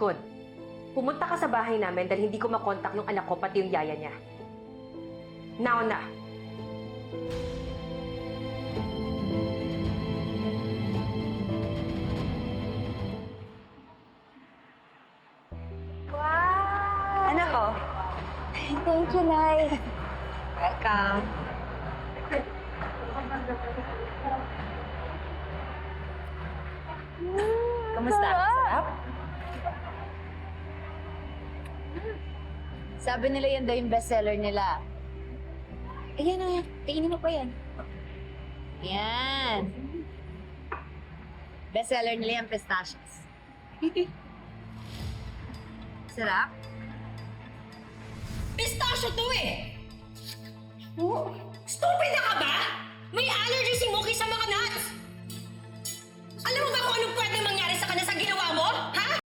likod. Pumunta ka sa bahay namin dahil hindi ko makontak yung anak ko pati yung yaya niya. Now na! Wow! Anak ko. Thank you, Nay. Welcome. Kamusta? Sarap? Sabi nila yan daw yung bestseller nila. Ayan na, tingin mo pa yan. Yan. Bestseller nila yung pistachios. Sarap? Pistachio to eh! Stupid na ka ba? May allergy si Mookie sa mga nuts! Alam mo ba kung anong pwede mangyari sa kanya sa ginawa mo?